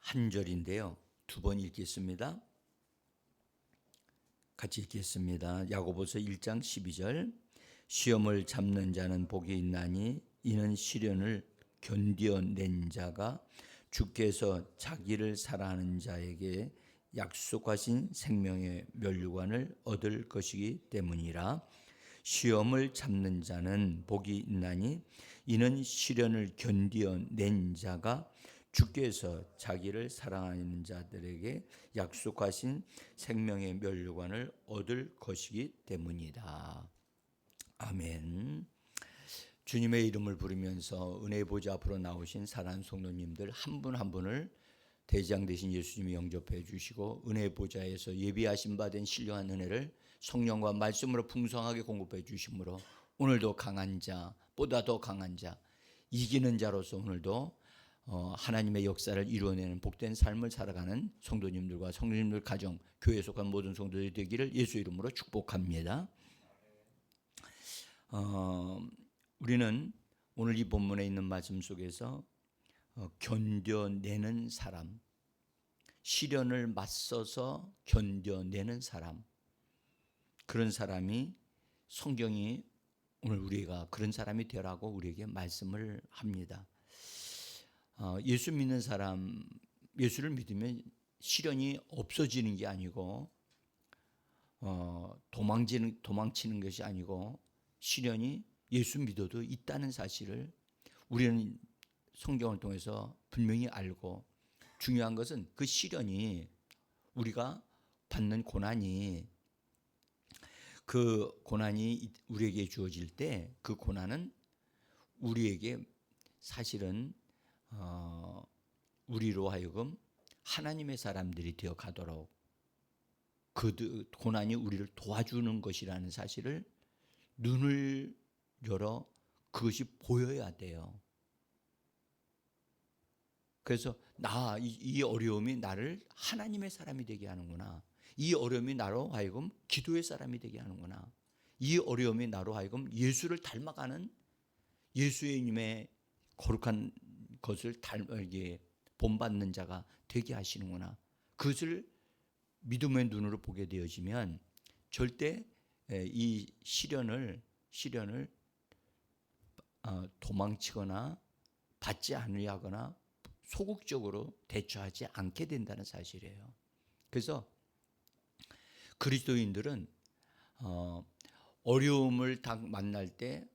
한 절인데요. 두 번 읽겠습니다. 같이 읽겠습니다. 야고보서 1장 12절. 시험을 잡는 자는 복이 있나니 이는 시련을 견디어낸 자가 주께서 자기를 사랑하는 자에게 약속하신 생명의 면류관을 얻을 것이기 때문이라. 시험을 잡는 자는 복이 있나니 이는 시련을 견디어낸 자가 주께서 자기를 사랑하는 자들에게 약속하신 생명의 면류관을 얻을 것이기 때문이다. 아멘. 주님의 이름을 부르면서 은혜의 보좌 앞으로 나오신 사랑하는 성도님들 한 분 한 분을 대장 되신 예수님이 영접해 주시고 은혜의 보좌에서 예비하신 바 된 신령한 은혜를 성령과 말씀으로 풍성하게 공급해 주심으로 오늘도 강한 자, 보다 더 강한 자, 이기는 자로서 오늘도 하나님의 역사를 이루어내는 복된 삶을 살아가는 성도님들과 성도님들 가정, 교회에 속한 모든 성도들이 되기를 예수 이름으로 축복합니다. 우리는 오늘 이 본문에 있는 말씀 속에서 견뎌내는 사람, 시련을 맞서서 견뎌내는 사람, 그런 사람이 성경이 오늘 우리가 그런 사람이 되라고 우리에게 말씀을 합니다. 예수 믿는 사람, 예수를 믿으면 시련이 없어지는 게 아니고 도망치는 것이 아니고 시련이 예수 믿어도 있다는 사실을 우리는 성경을 통해서 분명히 알고, 중요한 것은 그 시련이 우리가 받는 고난이 우리에게 주어질 때 그 고난은 우리에게 사실은 우리로 하여금 하나님의 사람들이 되어 가도록 그 고난이 우리를 도와주는 것이라는 사실을 눈을 열어 그것이 보여야 돼요. 그래서 이 어려움이 나를 하나님의 사람이 되게 하는구나. 이 어려움이 나로 하여금 기도의 사람이 되게 하는구나. 이 어려움이 나로 하여금 예수를 닮아가는 예수님의 거룩한 것을 본받는 자가 되게 하시는구나. 그것을 믿음의 눈으로 보게 되어지면 절대 이 시련을 도망치거나 받지 않으려거나 소극적으로 대처하지 않게 된다는 사실이에요. 그래서 그리스도인들은 어려움을 딱 만날 때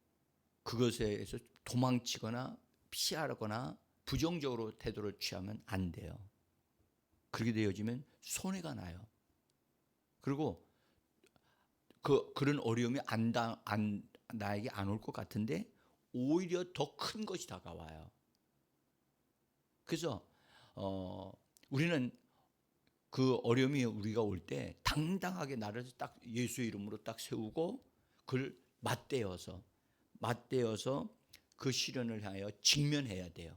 그것에서 도망치거나 피하거나 부정적으로 태도를 취하면 안 돼요. 그렇게 되어지면 손해가 나요. 그리고 그런 어려움이 나에게 안 올 것 같은데 오히려 더 큰 것이 다가와요. 그래서 우리는 그 어려움이 우리가 올 때 당당하게 나를 딱 예수의 이름으로 딱 세우고 그걸 맞대어서 그 시련을 향하여 직면해야 돼요.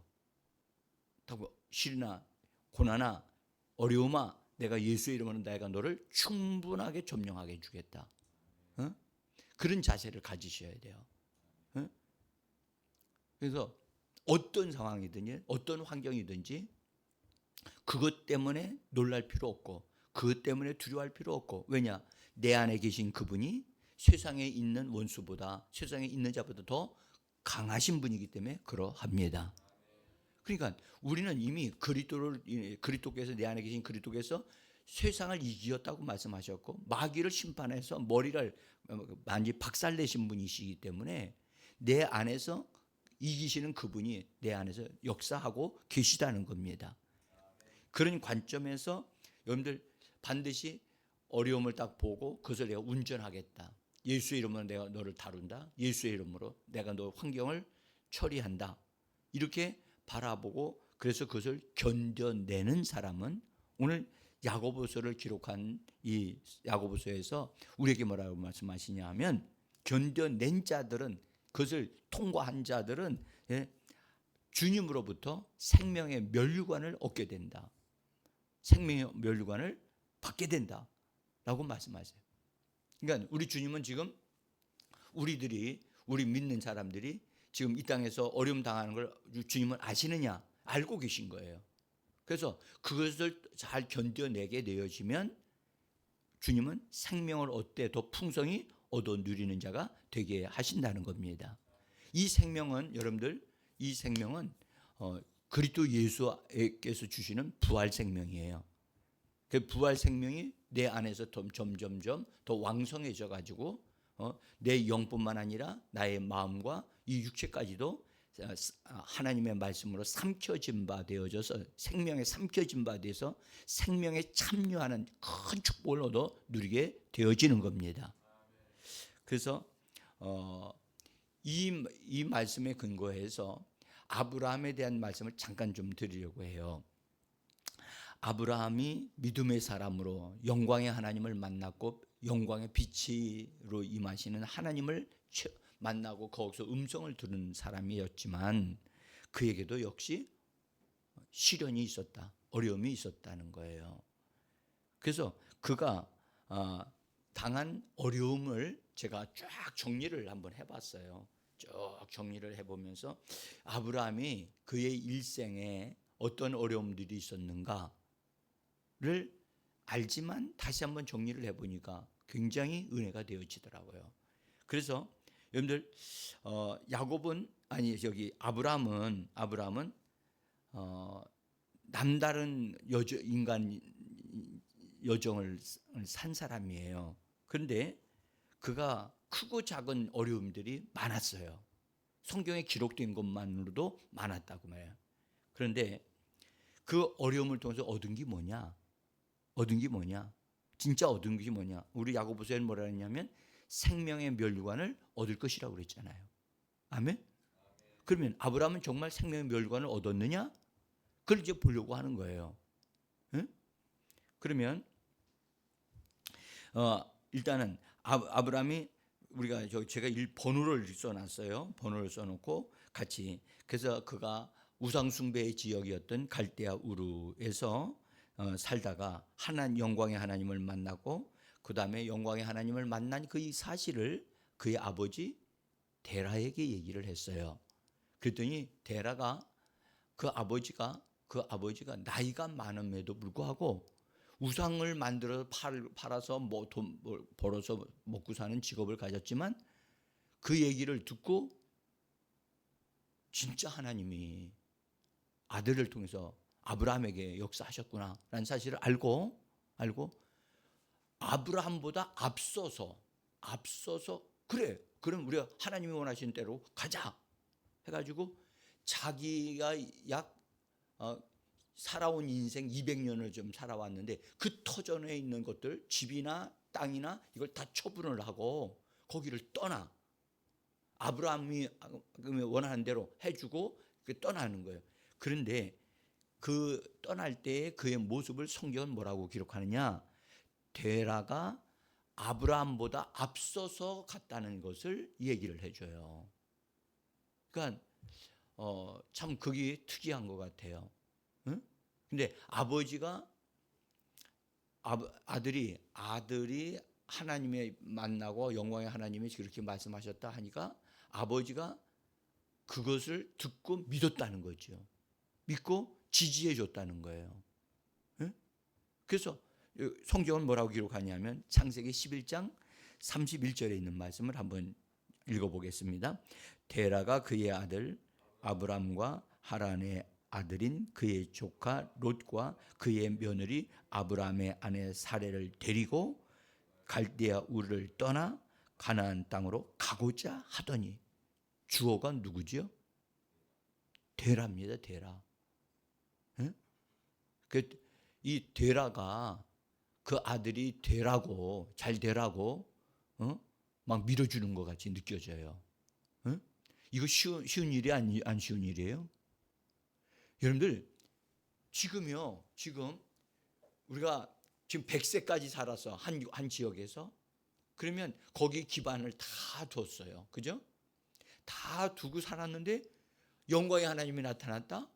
시련아, 고난아, 어려움아, 내가 예수의 이름으로 내가 너를 충분하게 점령하게 해주겠다. 그런 자세를 가지셔야 돼요. 그래서 어떤 상황이든지 어떤 환경이든지 그것 때문에 놀랄 필요 없고 그것 때문에 두려워할 필요 없고, 왜냐? 내 안에 계신 그분이 세상에 있는 원수보다, 세상에 있는 자보다 더 강하신 분이기 때문에 그러합니다. 그러니까 우리는 이미 그리스도께서, 내 안에 계신 그리스도께서 세상을 이기었다고 말씀하셨고 마귀를 심판해서 머리를 많이 박살내신 분이시기 때문에 내 안에서 이기시는 그분이 내 안에서 역사하고 계시다는 겁니다. 그런 관점에서 여러분들 반드시 어려움을 딱 보고 그것을 내가 운전하겠다. 예수의 이름으로 내가 너를 다룬다. 예수의 이름으로 내가 너 환경을 처리한다. 이렇게 바라보고 그래서 그것을 견뎌내는 사람은 오늘 야고보서를 기록한 이 야고보서에서 우리에게 뭐라고 말씀하시냐 하면, 견뎌낸 자들은, 그것을 통과한 자들은 주님으로부터 생명의 면류관을 얻게 된다. 생명의 면류관을 받게 된다 라고 말씀하세요. 그러니까 우리 주님은 지금 우리 믿는 사람들이 지금 이 땅에서 어려움 당하는 걸 주님은 아시느냐? 알고 계신 거예요. 그래서 그것을 잘 견뎌내게 되어지면 주님은 생명을 얻되 더 풍성히 얻어 누리는 자가 되게 하신다는 겁니다. 이 생명은 여러분들, 이 생명은 그리스도 예수께서 주시는 부활 생명이에요. 그 부활 생명이 내 안에서 점점점 더 왕성해져 가지고 내 영뿐만 아니라 나의 마음과 이 육체까지도 하나님의 말씀으로 삼켜진 바 되어져서 생명에 삼켜진 바 돼서 생명에 참여하는 큰 축복을 얻어 누리게 되어지는 겁니다. 그래서 이 말씀에 근거해서 아브라함에 대한 말씀을 잠깐 좀 드리려고 해요. 아브라함이 믿음의 사람으로 영광의 하나님을 만났고 영광의 빛으로 임하시는 하나님을 만나고 거기서 음성을 들은 사람이었지만 그에게도 역시 시련이 있었다, 어려움이 있었다는 거예요. 그래서 그가 당한 어려움을 제가 쫙 정리를 한번 해봤어요. 쭉 정리를 해보면서 아브라함이 그의 일생에 어떤 어려움들이 있었는가를 알지만 다시 한번 정리를 해보니까 굉장히 은혜가 되어지더라고요. 그래서 여러분들 아브라함은 남다른 인간 여정을 산 사람이에요. 그런데 그가 크고 작은 어려움들이 많았어요. 성경에 기록된 것만으로도 많았다고 말해요. 그런데 그 어려움을 통해서 얻은 게 뭐냐? 진짜 얻은 게 뭐냐? 우리 야고보서에 뭐라 했냐면 생명의 멸류관을 얻을 것이라고 그랬잖아요. 아멘? 그러면 아브라함은 정말 생명의 멸류관을 얻었느냐? 그걸 이제 보려고 하는 거예요. 응? 그러면 일단은 아브라함이 우리가 제가 번호를 써놨어요. 번호를 써놓고 같이. 그래서 그가 우상숭배의 지역이었던 갈대아 우르에서 살다가 영광의 하나님을 만나고 그 다음에 영광의 하나님을 만난 그 사실을 그의 아버지 데라에게 얘기를 했어요. 그랬더니 데라가 그 아버지가 나이가 많음에도 불구하고 우상을 만들어서 팔아서 돈 벌어서 먹고 사는 직업을 가졌지만 그 얘기를 듣고 진짜 하나님이 아들을 통해서 아브라함에게 역사하셨구나라는 사실을 알고 아브라함보다 앞서서 그래, 그럼 우리가 하나님이 원하시는 대로 가자 해가지고 자기가 살아온 인생 200년을 좀 살아왔는데 그 터전에 있는 것들, 집이나 땅이나 이걸 다 처분을 하고 거기를 떠나. 아브라함이 원하는 대로 해주고 떠나는 거예요. 그런데 그 떠날 때의 그의 모습을 성경은 뭐라고 기록하느냐? 데라가 아브라함보다 앞서서 갔다는 것을 얘기를 해줘요. 그러니까 참 그게 특이한 것 같아요. 응? 근데 아들이 하나님의 만나고 영광의 하나님이 그렇게 말씀하셨다 하니까 아버지가 그것을 듣고 믿었다는 거죠. 믿고 지지해 줬다는 거예요. 응? 그래서 성경은 뭐라고 기록하냐면 창세기 11장 31절에 있는 말씀을 한번 읽어보겠습니다. 데라가 그의 아들 아브람과 하란의 아들인 그의 조카 롯과 그의 며느리 아브라함의 아내 사레를 데리고 갈대아 우르를 떠나 가나안 땅으로 가고자 하더니, 주어가 누구죠? 데라입니다. 데라. 응? 이 데라가 그 아들이 잘 되라고 막 밀어주는 것 같이 느껴져요. 응? 이거 쉬운 일이 안 쉬운 일이에요? 여러분들 지금 우리가 지금 100세까지 살아서 한 지역에서 그러면 거기 기반을 다 뒀어요. 그죠? 다 두고 살았는데 영광의 하나님이 나타났다?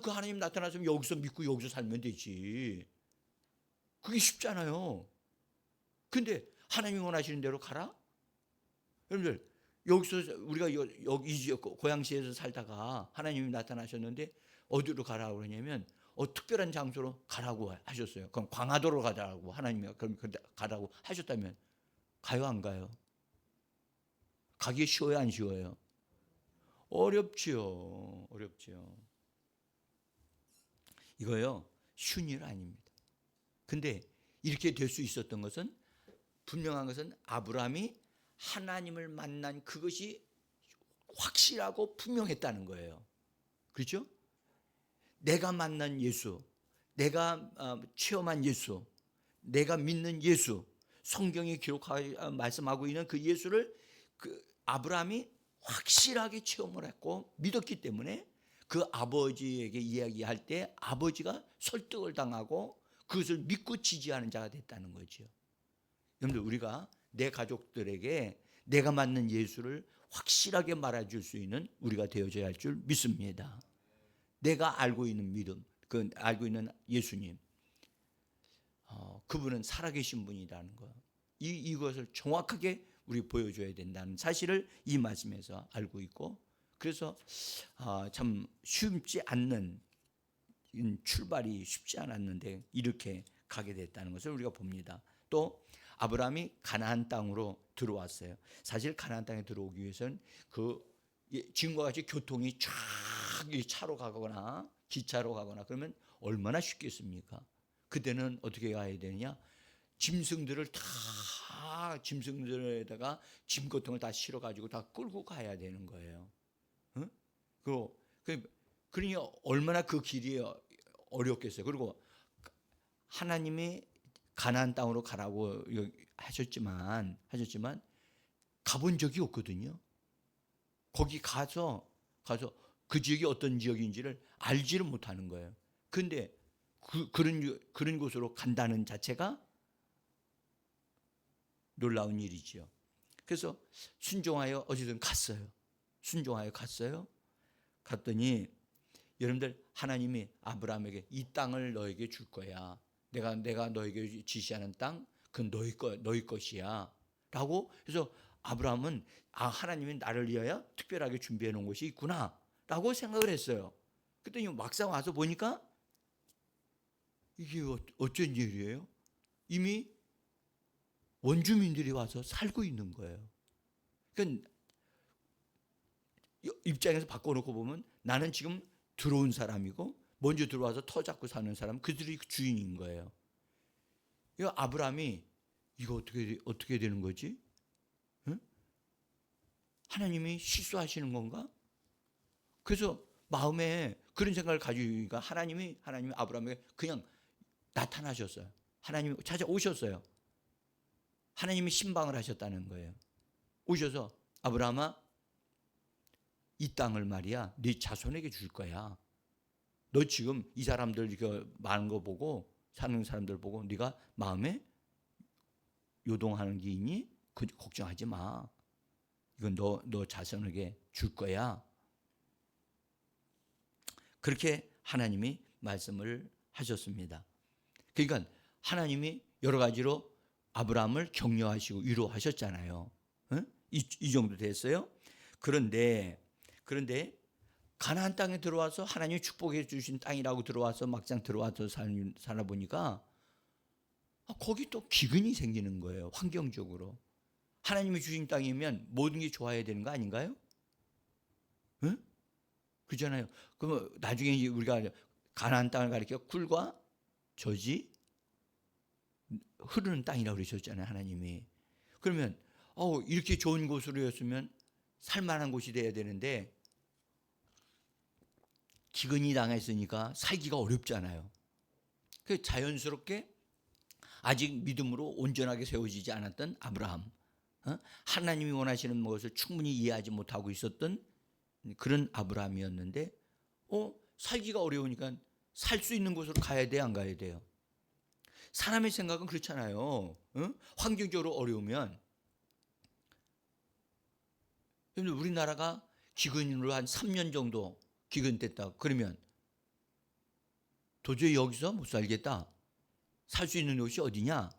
그 하나님 나타났으면 여기서 믿고 여기서 살면 되지. 그게 쉽잖아요. 근데 하나님이 원하시는 대로 가라? 여러분들 여기서 우리가 여기 고양시에서 살다가 하나님이 나타나셨는데 어디로 가라고 그러냐면 특별한 장소로 가라고 하셨어요. 그럼 광화도로 가자고 하나님이 그럼 가라고 하셨다면 가요 안 가요? 가기 쉬워요 안 쉬워요? 어렵지요. 어렵지요. 이거요 쉬운 일 아닙니다. 근데 이렇게 될 수 있었던 것은 분명한 것은 아브라함이 하나님을 만난 그것이 확실하고 분명했다는 거예요. 그렇죠? 내가 만난 예수, 내가 체험한 예수, 내가 믿는 예수, 성경이 말씀하고 있는 그 예수를 그 아브라함이 확실하게 체험을 했고 믿었기 때문에 그 아버지에게 이야기할 때 아버지가 설득을 당하고 그것을 믿고 지지하는 자가 됐다는 거죠. 여러분들 우리가 내 가족들에게 내가 맞는 예수를 확실하게 말해줄 수 있는 우리가 되어져야 할 줄 믿습니다. 내가 알고 있는 믿음, 그 알고 있는 예수님, 그분은 살아계신 분이라는 거, 이것을 정확하게 우리 보여줘야 된다는 사실을 이 말씀에서 알고 있고, 그래서 참 쉽지 않는 출발이 쉽지 않았는데 이렇게 가게 됐다는 것을 우리가 봅니다. 또 아브라함이 가나안 땅으로 들어왔어요. 사실 가나안 땅에 들어오기 위해서는 지금과 같이 교통이 쫙 차로 가거나 기차로 가거나 그러면 얼마나 쉽겠습니까? 그때는 어떻게 가야 되느냐? 짐승들을 다 짐승들에다가 짐고통을 다 실어가지고 다 끌고 가야 되는 거예요. 응? 그러니 얼마나 그 길이 어렵겠어요. 그리고 하나님이 가나안 땅으로 가라고 하셨지만 가본 적이 없거든요. 거기 가서 그 지역이 어떤 지역인지를 알지를 못하는 거예요. 그런데 그런 곳으로 간다는 자체가 놀라운 일이지요. 그래서 순종하여 어디든 갔어요. 순종하여 갔어요. 갔더니 여러분들 하나님이 아브라함에게 이 땅을 너에게 줄 거야. 내가 너에게 지시하는 땅, 그건 너희 것이야. 라고 해서 아브라함은 하나님이 나를 위하여 특별하게 준비해 놓은 곳이 있구나. 라고 생각을 했어요. 그랬더니 막상 와서 보니까 이게 어쩐 일이에요? 이미 원주민들이 와서 살고 있는 거예요. 그러니까 입장에서 바꿔놓고 보면 나는 지금 들어온 사람이고 먼저 들어와서 터 잡고 사는 사람, 그들이 주인인 거예요. 이 아브라함이 이거 어떻게 되는 거지? 응? 하나님이 실수하시는 건가? 그래서 마음에 그런 생각을 가지니까 하나님이 아브라함에게 그냥 나타나셨어요. 하나님이 찾아오셨어요. 하나님이 신방을 하셨다는 거예요. 오셔서 아브라함아, 이 땅을 말이야 네 자손에게 줄 거야. 너 지금 이 사람들 이거 많은 거 보고 사는 사람들 보고 네가 마음에 요동하는 게 있니? 걱정하지 마. 이건 너 자손에게 줄 거야. 그렇게 하나님이 말씀을 하셨습니다. 그러니까 하나님이 여러 가지로 아브라함을 격려하시고 위로하셨잖아요. 응? 이 정도 됐어요. 그런데 가나안 땅에 들어와서 하나님이 축복해 주신 땅이라고 들어와서 막상 들어와서 살아보니까 거기 또 기근이 생기는 거예요. 환경적으로. 하나님이 주신 땅이면 모든 게 좋아야 되는 거 아닌가요? 응? 그렇잖아요. 그러면 나중에 우리가 가나안 땅을 가리켜 꿀과 젖이 흐르는 땅이라고 그러셨잖아요. 하나님이. 그러면 이렇게 좋은 곳으로였으면 살만한 곳이 돼야 되는데 기근이 당했으니까 살기가 어렵잖아요. 그 자연스럽게 아직 믿음으로 온전하게 세워지지 않았던 아브라함, 하나님이 원하시는 것을 충분히 이해하지 못하고 있었던 그런 아브라함이었는데 살기가 어려우니까 살 수 있는 곳으로 가야 돼, 안 가야 돼요? 사람의 생각은 그렇잖아요. 환경적으로 어려우면 우리나라가 기근으로 한 3년 정도 기근됐다 그러면 도저히 여기서 못 살겠다. 살 수 있는 곳이 어디냐?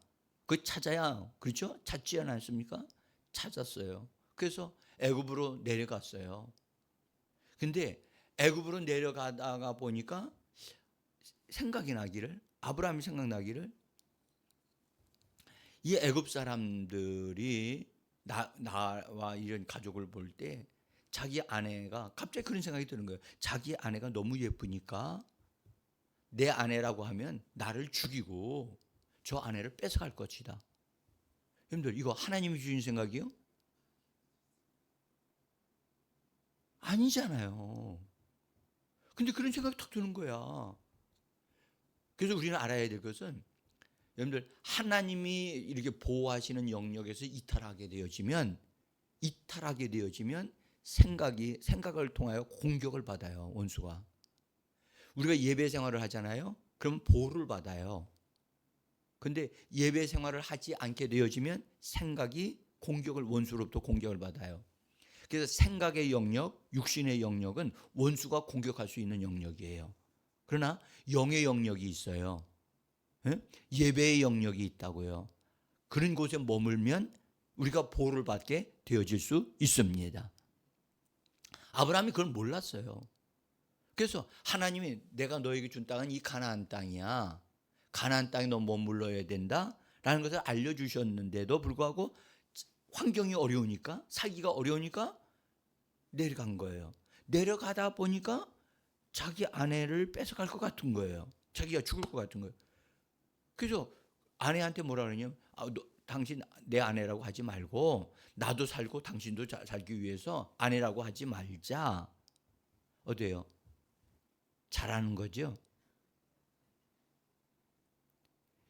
그거 찾아야, 그렇죠? 찾지 않았습니까? 찾았어요. 그래서 애굽으로 내려갔어요. 근데 애굽으로 내려가다가 보니까 생각이 나기를, 아브라함이 생각나기를, 이 애굽 사람들이 나와 이런 가족을 볼 때 자기 아내가 갑자기 그런 생각이 드는 거예요. 자기 아내가 너무 예쁘니까 내 아내라고 하면 나를 죽이고 저 아내를 뺏어갈 것이다. 여러분들, 이거 하나님이 주신 생각이요? 아니잖아요. 근데 그런 생각이 탁 드는 거야. 그래서 우리는 알아야 될 것은, 여러분들, 하나님이 이렇게 보호하시는 영역에서 이탈하게 되어지면 생각을 통하여 공격을 받아요, 원수가. 우리가 예배 생활을 하잖아요. 그러면 보호를 받아요. 근데 예배 생활을 하지 않게 되어지면 생각이 원수로부터 공격을 받아요. 그래서 생각의 영역, 육신의 영역은 원수가 공격할 수 있는 영역이에요. 그러나 영의 영역이 있어요. 예배의 영역이 있다고요. 그런 곳에 머물면 우리가 보호를 받게 되어질 수 있습니다. 아브라함이 그걸 몰랐어요. 그래서 하나님이 내가 너에게 준 땅은 이 가나안 땅이야. 가나안 땅에 너 머물러야 된다라는 것을 알려주셨는데도 불구하고 환경이 어려우니까, 살기가 어려우니까 내려간 거예요. 내려가다 보니까 자기 아내를 뺏어갈 것 같은 거예요. 자기가 죽을 것 같은 거예요. 그래서 아내한테 뭐라 그러냐면, 당신 내 아내라고 하지 말고 나도 살고 당신도 살기 위해서 아내라고 하지 말자. 어때요? 잘하는 거죠.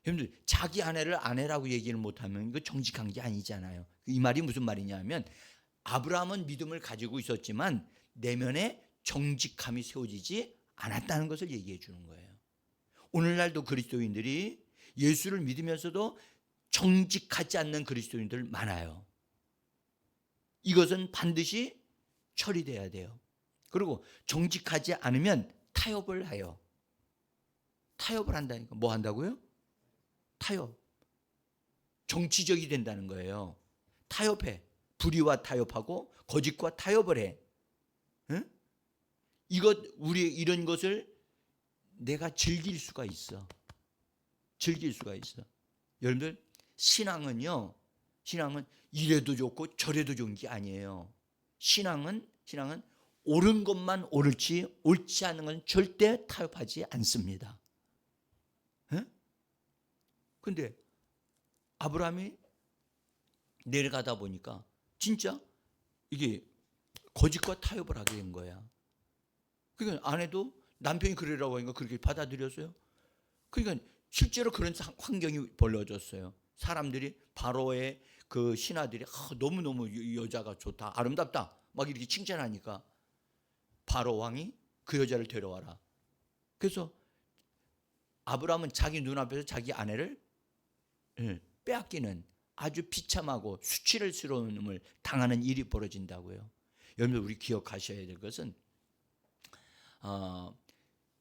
여러분들, 자기 아내를 아내라고 얘기를 못하면 이거 정직한 게 아니잖아요. 이 말이 무슨 말이냐면, 아브라함은 믿음을 가지고 있었지만 내면에 정직함이 세워지지 않았다는 것을 얘기해 주는 거예요. 오늘날도 그리스도인들이 예수를 믿으면서도 정직하지 않는 그리스도인들 많아요. 이것은 반드시 처리돼야 돼요. 그리고 정직하지 않으면 타협을 해요. 타협을 한다니까. 뭐 한다고요? 타협. 정치적이 된다는 거예요. 타협해. 불의와 타협하고 거짓과 타협을 해. 응? 이런 것을 내가 즐길 수가 있어. 즐길 수가 있어. 여러분들, 신앙은 이래도 좋고 저래도 좋은 게 아니에요. 신앙은 옳은 것만 옳지 옳지 않은 건 절대 타협하지 않습니다. 근데 아브라함이 내려가다 보니까 진짜 이게 거짓과 타협을 하게 된 거야. 그러니까 아내도 남편이 그러라고 하니까 그렇게 받아들였어요. 그러니까 실제로 그런 환경이 벌어졌어요. 사람들이 바로의 그 신하들이 너무너무 여자가 좋다, 아름답다 막 이렇게 칭찬하니까 바로 왕이 그 여자를 데려와라. 그래서 아브라함은 자기 눈앞에서 자기 아내를 빼앗기는 아주 비참하고 수치스러움을 당하는 일이 벌어진다고요. 여러분, 우리 기억하셔야 될 것은,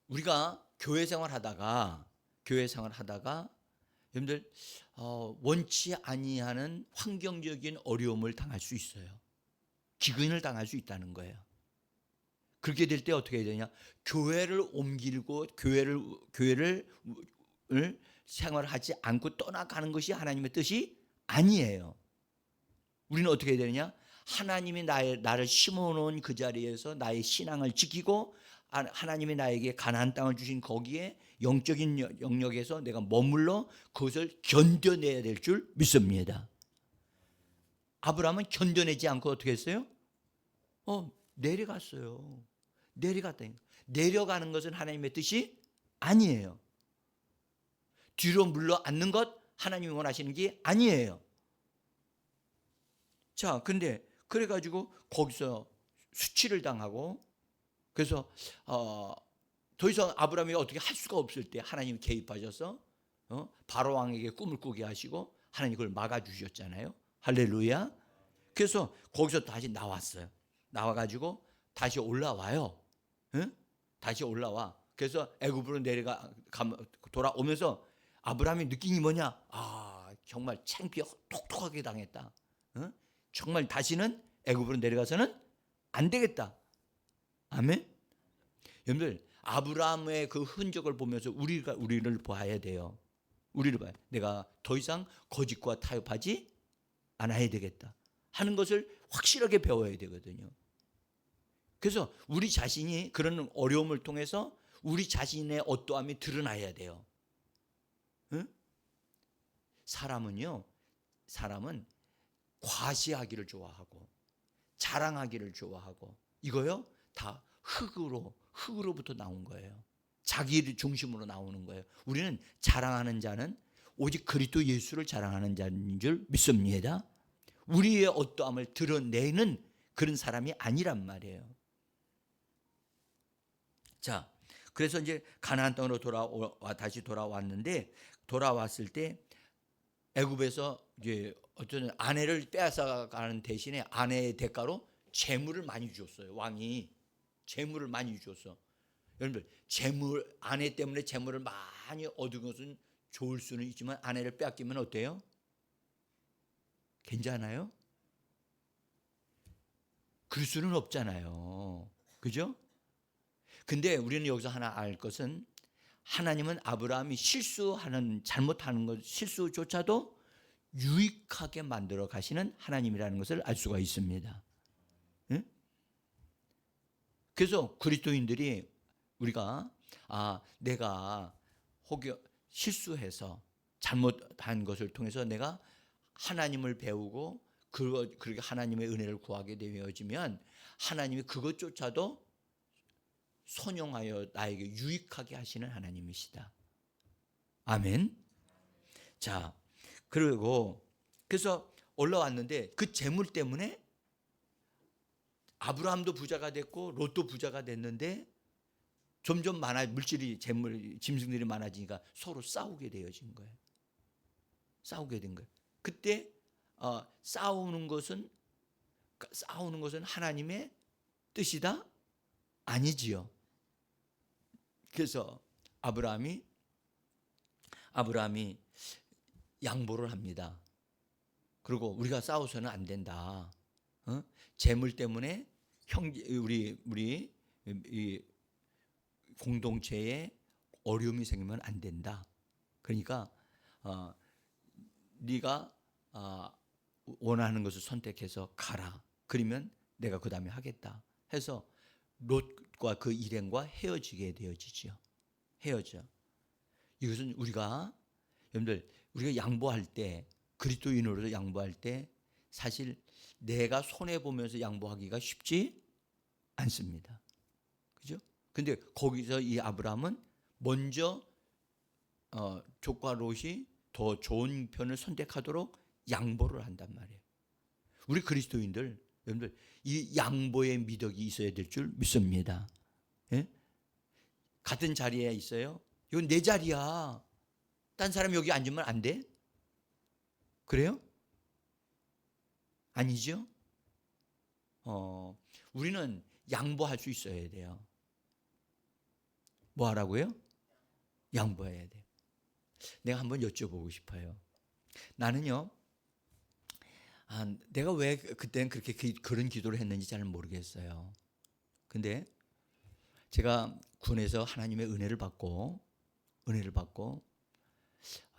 우리가 교회 생활하다가 여러분들, 원치 아니하는 환경적인 어려움을 당할 수 있어요. 기근을 당할 수 있다는 거예요. 그렇게 될 때 어떻게 해야 되냐? 교회를 옮기고 교회를 생활하지 않고 떠나가는 것이 하나님의 뜻이 아니에요. 우리는 어떻게 해야 되느냐? 하나님이 나를 심어놓은 그 자리에서 나의 신앙을 지키고, 하나님이 나에게 가나안 땅을 주신 거기에 영적인 영역에서 내가 머물러 그것을 견뎌내야 될 줄 믿습니다. 아브라함은 견뎌내지 않고 어떻게 했어요? 내려갔어요. 내려갔다니까. 내려가는 것은 하나님의 뜻이 아니에요. 뒤로 물러 앉는 것 하나님이 원하시는 게 아니에요. 자, 근데 그래가지고 거기서 수치를 당하고, 그래서 더 이상 아브라함이 어떻게 할 수가 없을 때 하나님이 개입하셔서 바로 왕에게 꿈을 꾸게 하시고 하나님 그걸 막아주셨잖아요. 할렐루야. 그래서 거기서 다시 나왔어요. 나와가지고 다시 올라와요. 다시 올라와. 그래서 애굽으로 돌아오면서 아브라함이 느낀 게 뭐냐? 정말 창피하고 똑똑하게 당했다. 정말 다시는 애굽으로 내려가서는 안 되겠다. 아멘. 여러분들, 아브라함의 그 흔적을 보면서 우리를 봐야 돼요. 우리를 봐야. 내가 더 이상 거짓과 타협하지 않아야 되겠다 하는 것을 확실하게 배워야 되거든요. 그래서 우리 자신이 그런 어려움을 통해서 우리 자신의 어떠함이 드러나야 돼요. 응? 사람은 과시하기를 좋아하고 자랑하기를 좋아하고 이거요 다 흙으로부터 나온 거예요. 자기 중심으로 나오는 거예요. 우리는 자랑하는 자는 오직 그리스도 예수를 자랑하는 자인 줄 믿습니다. 우리의 어떠함을 드러내는 그런 사람이 아니란 말이에요. 자, 그래서 이제 가나안 땅으로 다시 돌아왔는데 돌아왔을 때 애굽에서 이제 어떤 아내를 빼앗아가는 대신에 아내의 대가로 재물을 많이 줬어요. 왕이 재물을 많이 줬어. 여러분들 아내 때문에 재물을 많이 얻은 것은 좋을 수는 있지만 아내를 빼앗기면 어때요? 괜찮아요? 그럴 수는 없잖아요. 그죠? 근데 우리는 여기서 하나 알 것은 하나님은 아브라함이 잘못하는 것 실수조차도 유익하게 만들어 가시는 하나님이라는 것을 알 수가 있습니다. 응? 그래서 그리스도인들이 우리가 내가 혹여 실수해서 잘못한 것을 통해서 내가 하나님을 배우고 그렇게 하나님의 은혜를 구하게 되어지면 하나님이 그것조차도 선용하여 나에게 유익하게 하시는 하나님이시다. 아멘. 자, 그래서 올라왔는데 그 재물 때문에 아브라함도 부자가 됐고 롯도 부자가 됐는데 점점 짐승들이 많아지니까 서로 싸우게 되어진 거예요. 싸우게 된 거예요. 그때 싸우는 것은 하나님의 뜻이다? 아니지요. 그래서 아브라함이 양보를 합니다. 그리고 우리가 싸워서는 안 된다. 재물 때문에 우리 이 공동체에 어려움이 생기면 안 된다. 그러니까 네가 원하는 것을 선택해서 가라. 그러면 내가 그 다음에 하겠다. 해서 롯과 그 일행과 헤어지게 되어지죠. 헤어져. 이것은 여러분들 우리가 양보할 때 그리스도인으로서 양보할 때 사실 내가 손해 보면서 양보하기가 쉽지 않습니다. 그죠? 근데 거기서 이 아브라함은 먼저 족과 롯이 더 좋은 편을 선택하도록 양보를 한단 말이에요. 우리 그리스도인들 여러분들 이 양보의 미덕이 있어야 될 줄 믿습니다. 예? 같은 자리에 있어요. 이건 내 자리야. 딴 사람 여기 앉으면 안 돼? 그래요? 아니죠? 우리는 양보할 수 있어야 돼요. 뭐 하라고요? 양보해야 돼요. 내가 한번 여쭤보고 싶어요. 나는요, 내가 왜 그때는 그렇게 그런 기도를 했는지 잘 모르겠어요. 근데 제가 군에서 하나님의 은혜를 받고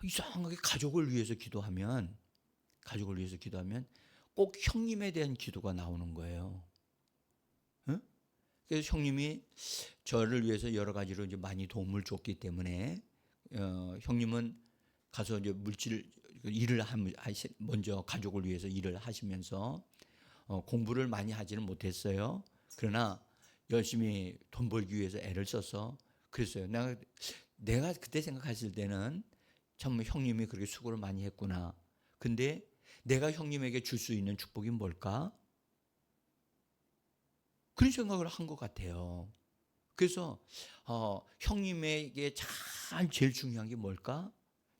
이상하게 가족을 위해서 기도하면 꼭 형님에 대한 기도가 나오는 거예요. 응? 그래서 형님이 저를 위해서 여러 가지로 이제 많이 도움을 줬기 때문에 형님은 가서 이제 일을 먼저 가족을 위해서 일을 하시면서 공부를 많이 하지는 못했어요. 그러나 열심히 돈 벌기 위해서 애를 써서 그랬어요. 내가 그때 생각했을 때는 참 형님이 그렇게 수고를 많이 했구나. 근데 내가 형님에게 줄 수 있는 축복이 뭘까? 그런 생각을 한 것 같아요. 그래서 형님에게 제일 중요한 게 뭘까?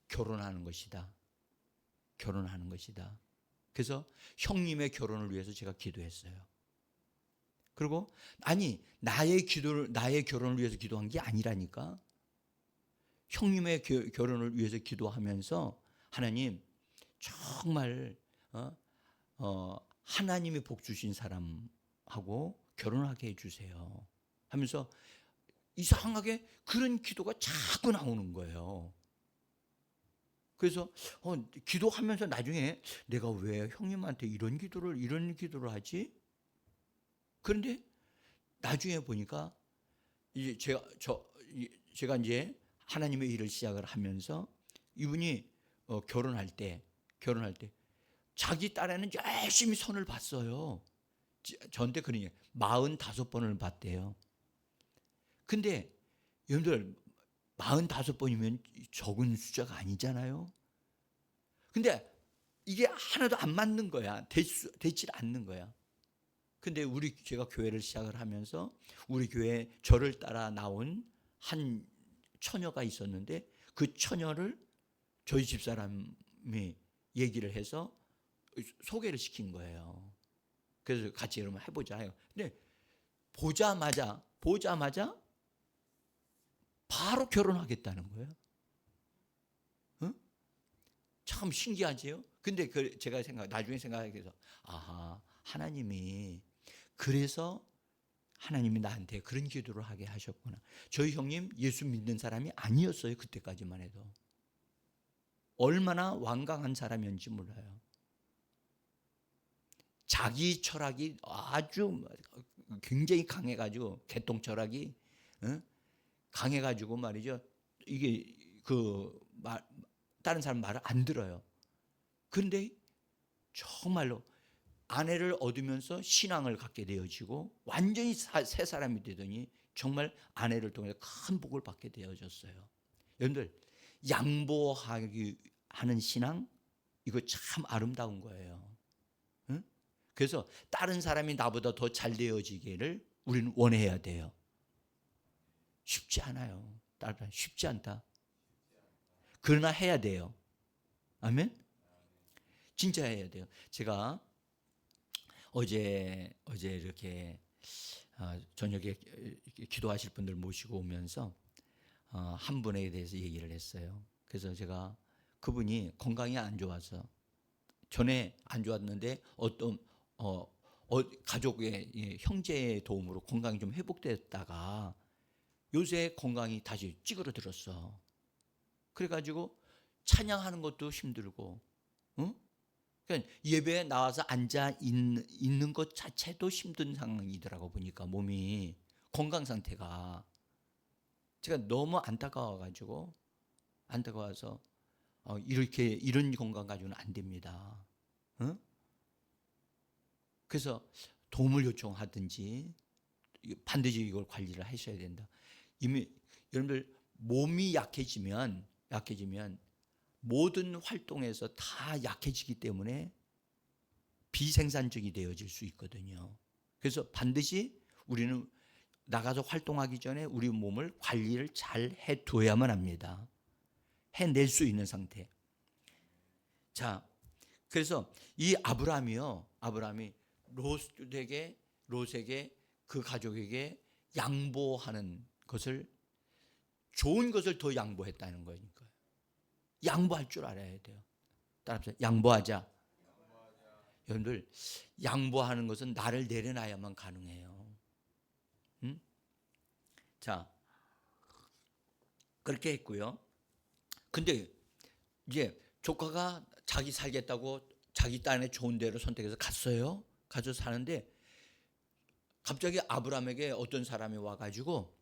결혼하는 것이다. 그래서 형님의 결혼을 위해서 제가 기도했어요. 그리고 나의 결혼을 위해서 기도한 게 아니라니까. 형님의 결혼을 위해서 기도하면서 하나님 정말 하나님이 복 주신 사람하고 결혼하게 해주세요 하면서 이상하게 그런 기도가 자꾸 나오는 거예요. 그래서 기도하면서 나중에 내가 왜 형님한테 이런 기도를 하지? 그런데 나중에 보니까 이제 제가 이제 하나님의 일을 시작을 하면서 이분이 결혼할 때 자기 딸에는 열심히 선을 봤어요. 저한테 그러니 45번을 봤대요. 근데 여러분들 45번이면 적은 숫자가 아니잖아요. 근데 이게 하나도 안 맞는 거야. 되질 않는 거야. 근데 제가 교회를 시작을 하면서 우리 교회에 저를 따라 나온 한 처녀가 있었는데 그 처녀를 저희 집사람이 얘기를 해서 소개를 시킨 거예요. 그래서 같이 그러면 해보자 해요. 근데 보자마자 바로 결혼하겠다는 거예요. 응? 참 신기하지요? 근데 제가 나중에 생각하게 돼서 하나님이 그래서 하나님이 나한테 그런 기도를 하게 하셨구나. 저희 형님 예수 믿는 사람이 아니었어요. 그때까지만 해도. 얼마나 완강한 사람이었는지 몰라요. 자기 철학이 아주 굉장히 강해가지고 개똥 철학이 강해가지고 말이죠. 이게 다른 사람 말을 안 들어요. 그런데 정말로 아내를 얻으면서 신앙을 갖게 되어지고 완전히 새 사람이 되더니 정말 아내를 통해 큰 복을 받게 되어졌어요. 여러분들 양보하기 하는 신앙 이거 참 아름다운 거예요. 응? 그래서 다른 사람이 나보다 더 잘 되어지기를 우리는 원해야 돼요. 쉽지 않아요. 쉽지 않다. 그러나 해야 돼요. 아멘? 진짜 해야 돼요. 제가 어제 이렇게 저녁에 기도하실 분들 모시고 오면서 한 분에 대해서 얘기를 했어요. 그래서 제가 그분이 건강이 안 좋아서 전에 안 좋았는데 어떤 가족의 형제의 도움으로 건강이 좀 회복됐다가 요새 건강이 다시 찌그러들었어. 그래가지고 찬양하는 것도 힘들고, 응? 그러니까 예배에 나와서 앉아 있는 것 자체도 힘든 상황이더라고 보니까 몸이 건강 상태가 제가 너무 안타까워서 이런 건강 가지고는 안 됩니다. 응? 그래서 도움을 요청하든지 반드시 이걸 관리를 하셔야 된다. 이미 여러분들 몸이 약해지면 모든 활동에서 다 약해지기 때문에 비생산적이 되어질 수 있거든요. 그래서 반드시 우리는 나가서 활동하기 전에 우리 몸을 관리를 잘 해둬야만 합니다. 해낼 수 있는 상태. 자, 그래서 이 아브라함이 롯에게 그 가족에게 양보하는 것을 좋은 것을 더 양보했다는 거니까요. 양보할 줄 알아야 돼요. 따라서 양보하자. 여러분들 양보하는 것은 나를 내려놔야만 가능해요. 응? 자, 그렇게 했고요. 근데 이제 조카가 자기 살겠다고 자기 딸의 좋은 데로 선택해서 갔어요. 가서 사는데 갑자기 아브라함에게 어떤 사람이 와가지고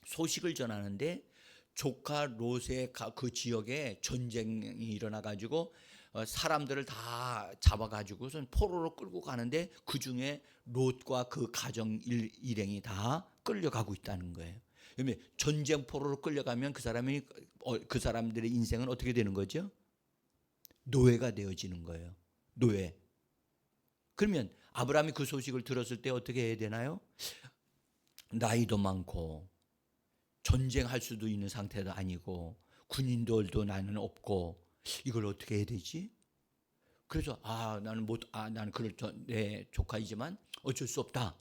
소식을 전하는데 조카 롯의 그 지역에 전쟁이 일어나가지고 사람들을 다 잡아가지고선 포로로 끌고 가는데 그 중에 롯과 그 가정 일행이 다 끌려가고 있다는 거예요. 전쟁 포로로 끌려가면 그 사람들의 인생은 어떻게 되는 거죠? 노예가 되어지는 거예요. 노예. 그러면 아브라함이 그 소식을 들었을 때 어떻게 해야 되나요? 나이도 많고 전쟁할 수도 있는 상태도 아니고 군인들도 나는 없고 이걸 어떻게 해야 되지? 그래서 나는 내 조카이지만 어쩔 수 없다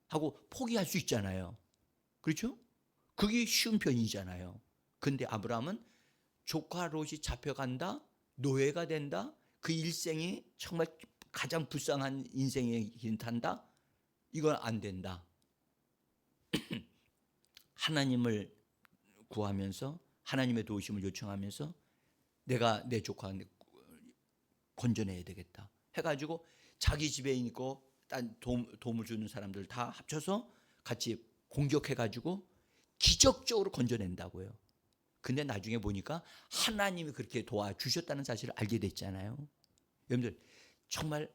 하고 포기할 수 있잖아요. 그렇죠? 그게 쉬운 편이잖아요. 근데 아브라함은 조카 롯이 잡혀간다, 노예가 된다, 그 일생이 정말 가장 불쌍한 인생의 길 탄다. 이건 안 된다. 하나님을 구하면서 하나님의 도우심을 요청하면서 내가 내 조카 건져내야 되겠다 해가지고 자기 집에 있고 딴 도움을 주는 사람들 다 합쳐서 같이 공격해가지고 기적적으로 건져낸다고요. 근데 나중에 보니까 하나님이 그렇게 도와주셨다는 사실을 알게 됐잖아요. 여러분들 정말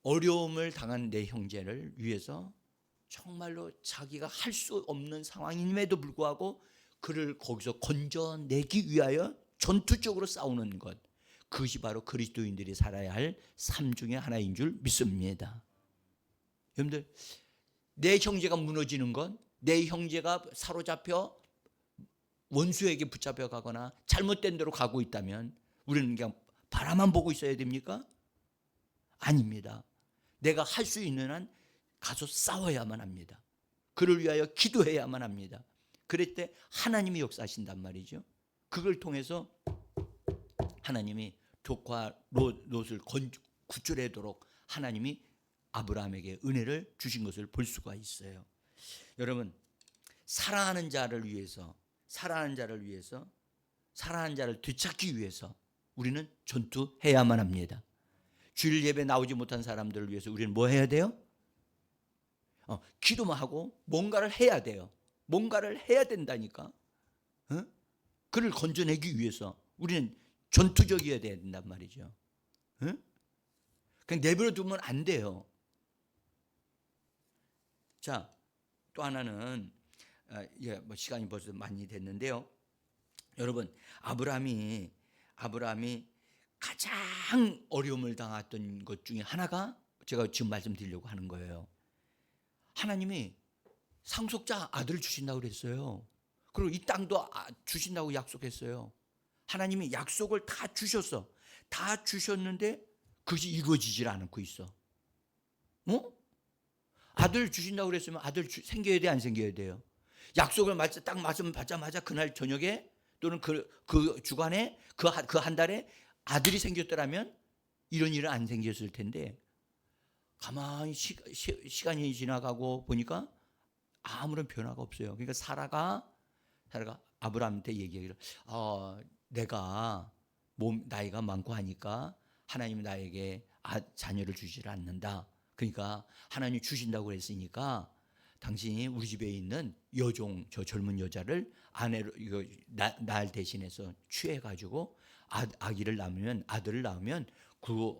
어려움을 당한 내 형제를 위해서 정말로 자기가 할 수 없는 상황임에도 불구하고 그를 거기서 건져내기 위하여 전투적으로 싸우는 것, 그것이 바로 그리스도인들이 살아야 할 삶 중에 하나인 줄 믿습니다. 여러분들 내 형제가 무너지는 건, 내 형제가 사로잡혀 원수에게 붙잡혀 가거나 잘못된 대로 가고 있다면 우리는 그냥 바라만 보고 있어야 됩니까? 아닙니다. 내가 할 수 있는 한 가서 싸워야만 합니다. 그를 위하여 기도해야만 합니다. 그럴 때 하나님이 역사하신단 말이죠. 그걸 통해서 하나님이 조카 롯을 구출하도록 하나님이 아브라함에게 은혜를 주신 것을 볼 수가 있어요. 여러분, 사랑하는 자를 위해서, 사랑하는 자를 되찾기 위해서 우리는 전투해야만 합니다. 주일 예배 나오지 못한 사람들을 위해서 우리는 뭐 해야 돼요? 기도만 하고 뭔가를 해야 돼요. 뭔가를 해야 된다니까. 그를 건져내기 위해서 우리는 전투적이어야 된단 말이죠. 그냥 내버려 두면 안 돼요. 자, 또 하나는 뭐 시간이 벌써 많이 됐는데요. 여러분, 아브라함이 가장 어려움을 당했던 것 중에 하나가 제가 지금 말씀드리려고 하는 거예요. 하나님이 상속자 아들을 주신다고 그랬어요. 그리고 이 땅도 주신다고 약속했어요. 하나님이 약속을 다 주셨어. 다 주셨는데 그것이 이루어지질 않고 있어. 아들 주신다고 그랬으면 아들 생겨야 돼, 안 생겨야 돼요? 약속을 딱 말씀 받자마자 그날 저녁에 또는 그 주간에 그 한 달에 아들이 생겼더라면 이런 일은 안 생겼을 텐데 가만히 시간이 지나가고 보니까 아무런 변화가 없어요. 그러니까 사라가 아브라함한테 얘기하기를 내가 나이가 많고 하니까 하나님이 나에게 자녀를 주지를 않는다. 그러니까 하나님이 주신다고 그랬으니까 당신이 우리 집에 있는 여종, 저 젊은 여자를 아내로 날 대신해서 취해가지고 아기를 낳으면, 아들을 낳으면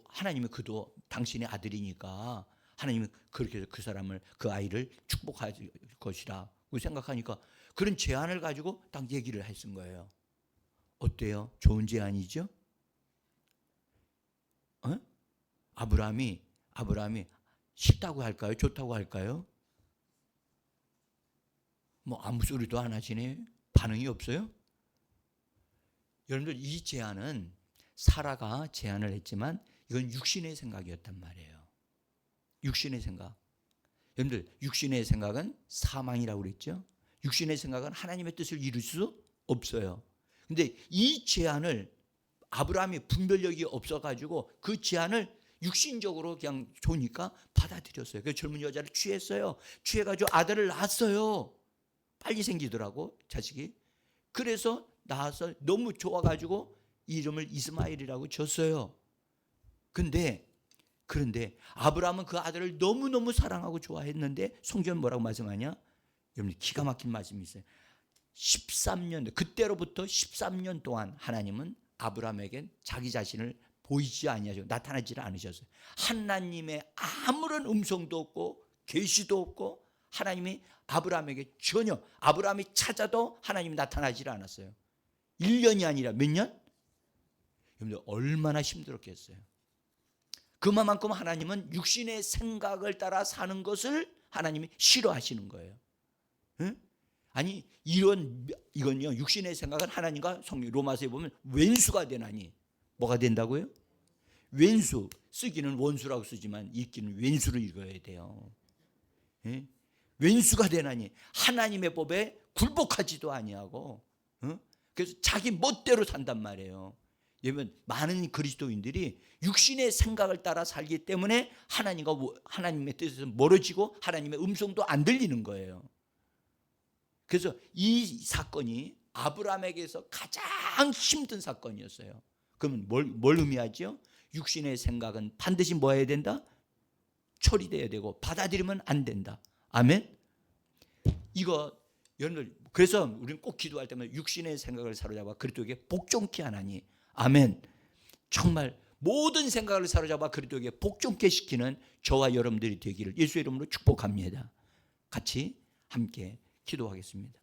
하나님이 그도 당신의 아들이니까 하나님이 그렇게 해서 그 사람을, 그 아이를 축복할 것이라고 생각하니까 그런 제안을 가지고 딱 얘기를 했은 거예요. 어때요? 좋은 제안이죠? 아브라함이 싫다고 할까요? 좋다고 할까요? 뭐 아무 소리도 안 하시네. 반응이 없어요? 여러분들, 이 제안은 사라가 제안을 했지만 이건 육신의 생각이었단 말이에요. 육신의 생각. 여러분들, 육신의 생각은 사망이라고 그랬죠. 육신의 생각은 하나님의 뜻을 이룰 수 없어요. 근데 이 제안을 아브라함이 분별력이 없어가지고 그 제안을 육신적으로 그냥 좋으니까 받아들였어요. 그 젊은 여자를 취했어요. 취해가지고 아들을 낳았어요. 빨리 생기더라고, 자식이. 그래서 낳아서 너무 좋아가지고 이름을 이스마엘이라고 줬어요. 그런데 아브라함은 그 아들을 너무너무 사랑하고 좋아했는데 성경은 뭐라고 말씀하냐? 여러분, 기가 막힌 말씀이 있어요. 13년, 그때로부터 13년 동안 하나님은 아브라함에게 자기 자신을 보이지 아니하시고 나타나지를 않으셨어요. 하나님의 아무런 음성도 없고 계시도 없고 하나님이 아브라함에게 전혀, 아브라함이 찾아도 하나님이 나타나지를 않았어요. 1년이 아니라 몇 년? 여러분들, 얼마나 힘들었겠어요. 그만큼 하나님은 육신의 생각을 따라 사는 것을 하나님이 싫어하시는 거예요. 응? 아니, 이건요, 육신의 생각은 하나님과 로마서에 보면 왼수가 되나니. 뭐가 된다고요? 왼수. 쓰기는 원수라고 쓰지만 읽기는 왼수를 읽어야 돼요. 예? 왼수가 되나니 하나님의 법에 굴복하지도 아니하고, 그래서 자기 멋대로 산단 말이에요. 여러분, 많은 그리스도인들이 육신의 생각을 따라 살기 때문에 하나님의 뜻에서 멀어지고 하나님의 음성도 안 들리는 거예요. 그래서 이 사건이 아브라함에게서 가장 힘든 사건이었어요. 그러면 뭘 의미하죠? 육신의 생각은 반드시 뭐 해야 된다? 처리돼야 되고 받아들이면 안 된다. 아멘. 이거 여러분들, 그래서 우리는 꼭 기도할 때마다 육신의 생각을 사로잡아 그리스도에게 복종케 하나니. 아멘. 정말 모든 생각을 사로잡아 그리스도에게 복종케 시키는 저와 여러분들이 되기를 예수의 이름으로 축복합니다. 같이 함께 기도하겠습니다.